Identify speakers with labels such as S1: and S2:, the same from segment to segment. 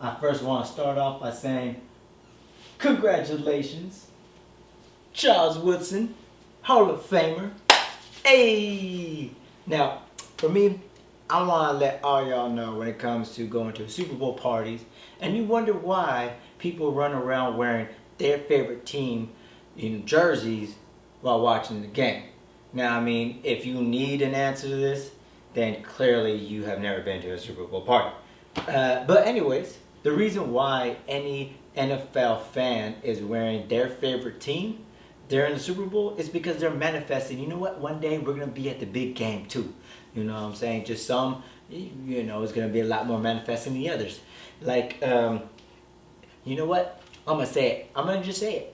S1: I first want to start off by saying congratulations, Charles Woodson, Hall of Famer. Hey! Now, for me, I want to let all y'all know when it comes to going to Super Bowl parties, and you wonder why people run around wearing their favorite team jerseys while watching the game. Now, I mean, if you need an answer to this, then clearly you have never been to a Super Bowl party. But anyways, the reason why any NFL fan is wearing their favorite team during the Super Bowl is because they're manifesting, you know what, one day we're going to be at the big game too. You know what I'm saying? Just some, it's going to be a lot more manifesting than the others. Like, you know what? I'm going to say it. I'm going to just say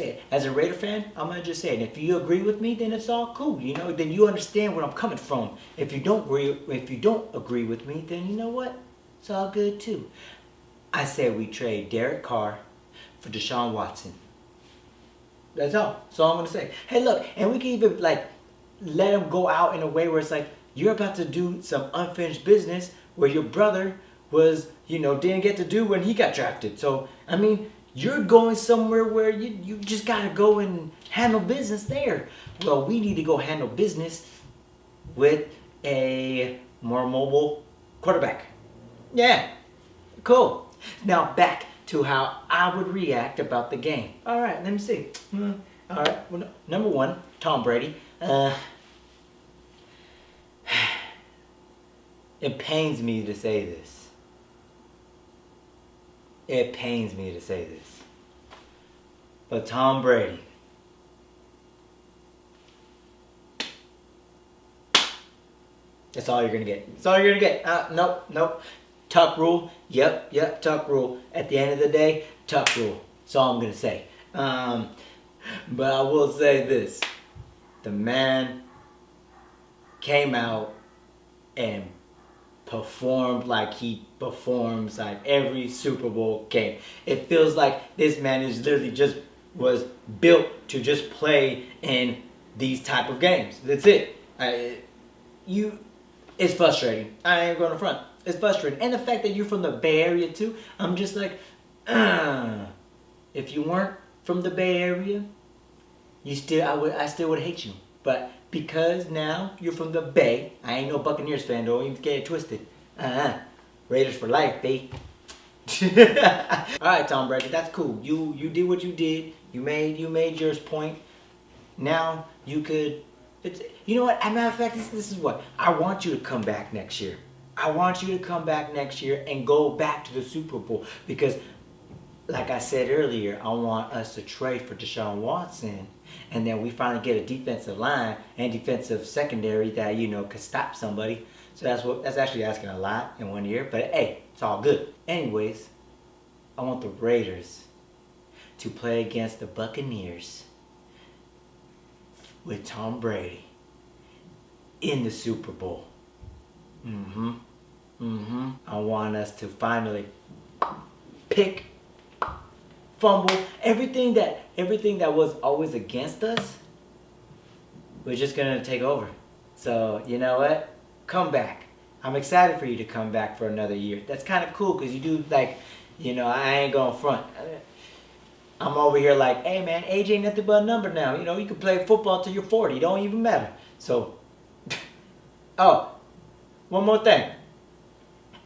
S1: it. As a Raider fan, I'm going to just say it. If you agree with me, then it's all cool. Then you understand where I'm coming from. If you don't agree with me, then you know what? It's all good too. I say we trade Derek Carr for Deshaun Watson. That's all. That's all I'm going to say. Hey, look, and we can even let him go out in a way where it's like, you're about to do some unfinished business where your brother was, didn't get to do when he got drafted. So, I mean, you're going somewhere where you just got to go and handle business there. Well, we need to go handle business with a more mobile quarterback. Yeah, cool. Now back to how I would react about the game. All right, let me see. All right, well, number one, Tom Brady. It pains me to say this. But Tom Brady, that's all you're going to get. Nope. Tuck rule. Yep, tuck rule. At the end of the day, tuck rule. That's all I'm going to say. But I will say this. The man came out and performed like he performs like every Super Bowl game. It feels like this man is literally was built to just play in these type of games. That's it. It's frustrating. I ain't going to front. It's frustrating. And the fact that you're from the Bay Area too, I'm just like, if you weren't from the Bay Area, I still would hate you. But because now you're from the Bay, I ain't no Buccaneers fan, don't even get it twisted. Raiders for life, babe. Alright, Tom Brady, that's cool. You did what you did. You made yours point. Now you could, you know what, as a matter of fact, this is what, I want you to come back next year. I want you to come back next year and go back to the Super Bowl. Because, like I said earlier, I want us to trade for Deshaun Watson. And then we finally get a defensive line and defensive secondary that, could stop somebody. So that's actually asking a lot in 1 year. But hey, it's all good. Anyways, I want the Raiders to play against the Buccaneers with Tom Brady in the Super Bowl. I want us to finally pick, fumble, everything that was always against us, we're just gonna take over. So you know what? Come back. I'm excited for you to come back for another year. That's kind of cool because you do I ain't going front. I'm over here like, hey man, age ain't nothing but a number now. You can play football till you're 40. It don't even matter. So, oh, one more thing.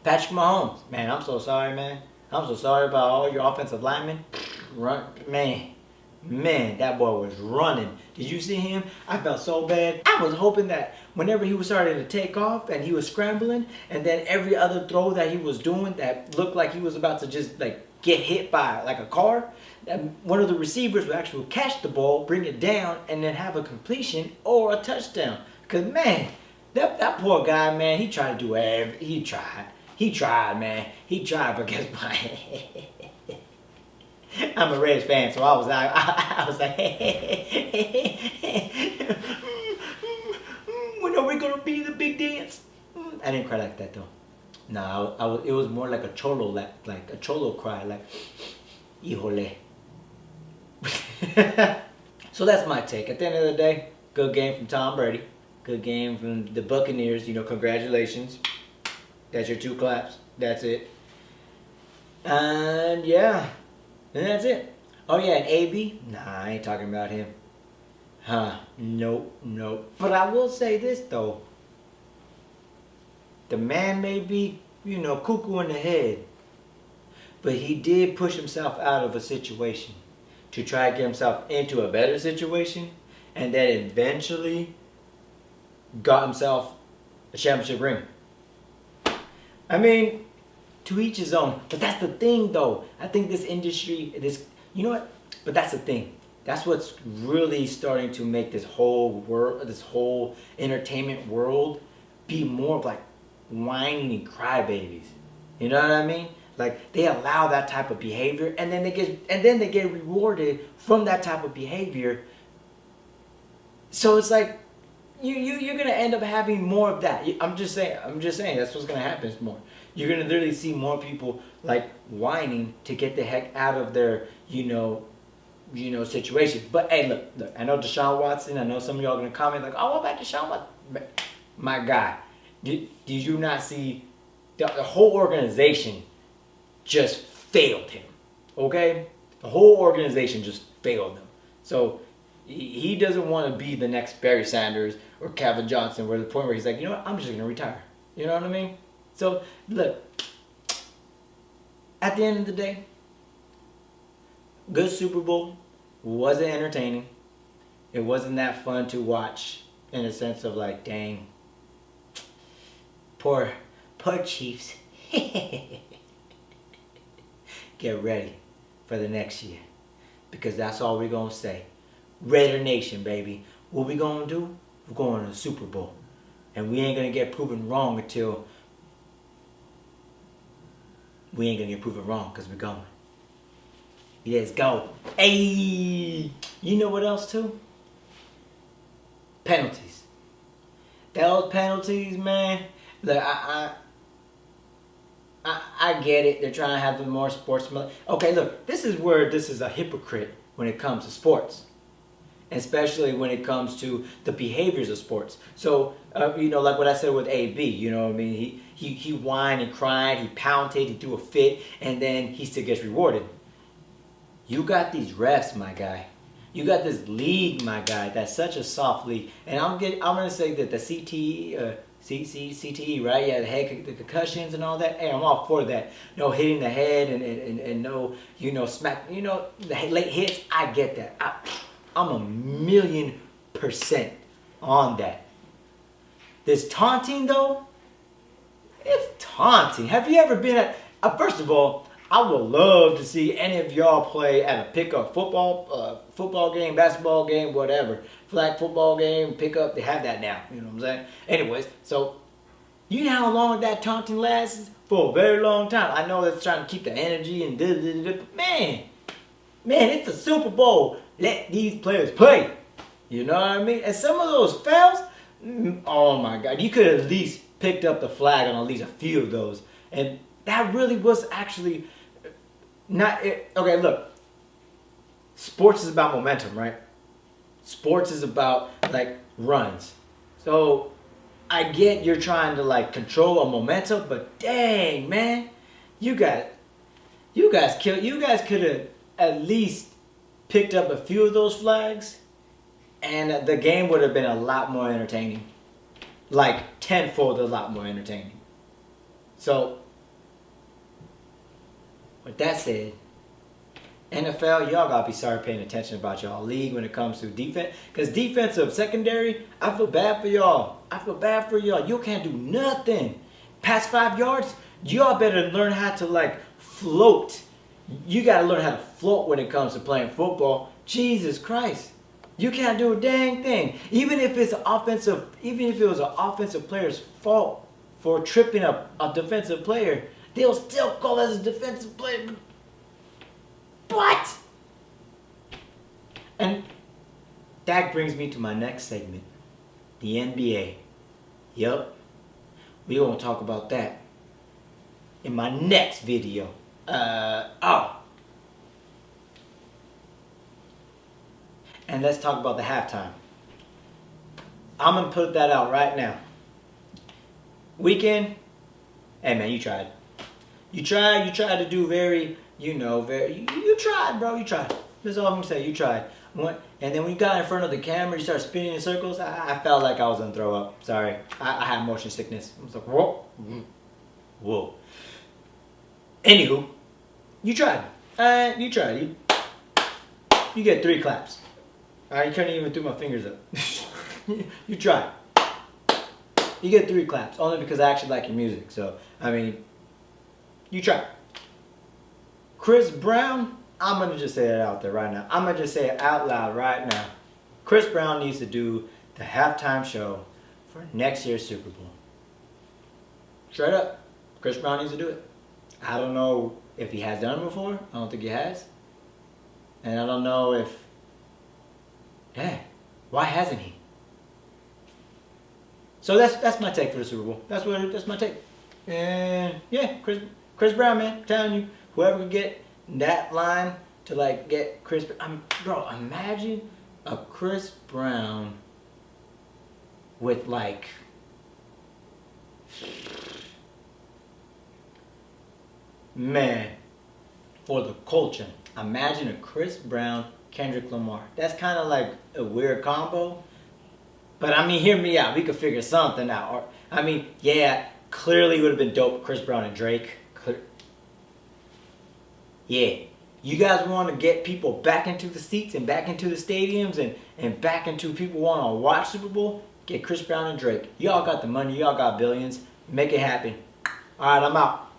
S1: Patrick Mahomes, man, I'm so sorry, man. I'm so sorry about all your offensive linemen. Man, that boy was running. Did you see him? I felt so bad. I was hoping that whenever he was starting to take off and he was scrambling, and then every other throw that he was doing that looked like he was about to just get hit by a car, that one of the receivers would actually catch the ball, bring it down, and then have a completion or a touchdown. Because, man, that poor guy, man, he tried to do everything. He tried, man. He tried, but guess what? I'm a Raiders fan, so I was like, when are we gonna be the big dance? I didn't cry like that though. No, it was more like a cholo, like a cholo cry, like, híjole. So that's my take. At the end of the day, good game from Tom Brady. Good game from the Buccaneers. Congratulations. That's your 2 claps. That's it. And yeah, and that's it. Oh yeah, and AB? Nah, I ain't talking about him. Huh? Nope, nope. But I will say this though: the man may be, cuckoo in the head, but he did push himself out of a situation to try to get himself into a better situation, and then eventually got himself a championship ring. I mean, to each his own. But that's the thing, though. I think this industry, you know what? But that's the thing. That's what's really starting to make this whole world, this whole entertainment world, be more of like whining and crybabies. You know what I mean? Like they allow that type of behavior, and then they get rewarded from that type of behavior. So it's like you're gonna end up having more of that. I'm just saying. That's what's gonna happen. It's more. You're gonna literally see more people like whining to get the heck out of their situation. But hey, look. I know Deshaun Watson. I know some of y'all are gonna comment like, "Oh, what about Deshaun Watson?" My guy, did you not see the whole organization just failed him? Okay, the whole organization just failed him. So he doesn't want to be the next Barry Sanders or Calvin Johnson, where the point where he's like, you know what, I'm just gonna retire. You know what I mean? So look, at the end of the day, good Super Bowl wasn't entertaining. It wasn't that fun to watch in a sense of like, dang, poor Chiefs. Get ready for the next year, because that's all we're gonna say. Raider Nation, baby. What we gonna do? We're going to the Super Bowl. And we ain't gonna get proven wrong until we ain't gonna get proven wrong, because we're going. Let's go. Hey! You know what else too? Penalties. Those penalties, man. Look, I get it. They're trying to have the more sportsman. Okay, look, this is where this is a hypocrite when it comes to sports, especially when it comes to the behaviors of sports. So, like what I said with AB, you know what I mean? He whined and cried, he pounded, he threw a fit, and then he still gets rewarded. You got these refs, my guy. You got this league, my guy. That's such a soft league. And I'm gonna say that the CTE, right? Yeah, the concussions and all that. Hey, I'm all for that. No hitting the head and no, smack. The late hits. I get that. I'm 1,000,000% on that. This taunting though, it's taunting. Have you ever been at? First of all, I would love to see any of y'all play at a pickup football game, basketball game, whatever. Flag football game, pickup. They have that now. You know what I'm saying? Anyways, so you know how long that taunting lasts? For a very long time. I know that's trying to keep the energy and but man, it's the Super Bowl. Let these players play. You know what I mean? And some of those fouls, oh my God, you could at least picked up the flag on at least a few of those. And that really was actually not it. Okay, look, sports is about momentum, right? Sports is about like runs. So I get you're trying to like control a momentum, but dang, man, you guys could have at least picked up a few of those flags, and the game would have been a lot more entertaining. Like tenfold a lot more entertaining. So, with that said, NFL, y'all gotta be started paying attention about y'all league when it comes to defense. Because defensive secondary, I feel bad for y'all. You can't do nothing. Past 5 yards, y'all better learn how to like float. You gotta learn how to float when it comes to playing football. Jesus Christ. You can't do a dang thing. Even if it was an offensive player's fault for tripping a defensive player, they'll still call us a defensive player. What? And that brings me to my next segment, the NBA. Yup. We're going to talk about that in my next video. And let's talk about the halftime. I'm going to put that out right now. Weekend, hey man, you tried. You tried to do very, you tried, bro. You tried. That's all I'm gonna say. You tried. And then when you got in front of the camera, you started spinning in circles. I felt like I was gonna throw up. Sorry, I had motion sickness. I was like, whoa, whoa. Anywho, you tried. You tried. You get 3 claps. You couldn't even throw my fingers up. You tried. You get 3 claps only because I actually like your music. So I mean, you tried. Chris Brown, I'm gonna just say it out there right now. I'm gonna just say it out loud right now. Chris Brown needs to do the halftime show for next year's Super Bowl. Straight up, Chris Brown needs to do it. I don't know if he has done it before. I don't think he has. And I don't know if, why hasn't he? So that's my take for the Super Bowl. That's my take. And yeah, Chris Brown, man, I'm telling you, whoever could get that line to like get Chris, bro, imagine a Chris Brown with like, man, for the culture. Imagine a Chris Brown, Kendrick Lamar. That's kind of like a weird combo. But I mean, hear me out. We could figure something out. Or, I mean, yeah, clearly it would have been dope, Chris Brown and Drake. Yeah. You guys want to get people back into the seats and back into the stadiums and back into people want to watch Super Bowl? Get Chris Brown and Drake. Y'all got the money. Y'all got billions. Make it happen. All right, I'm out.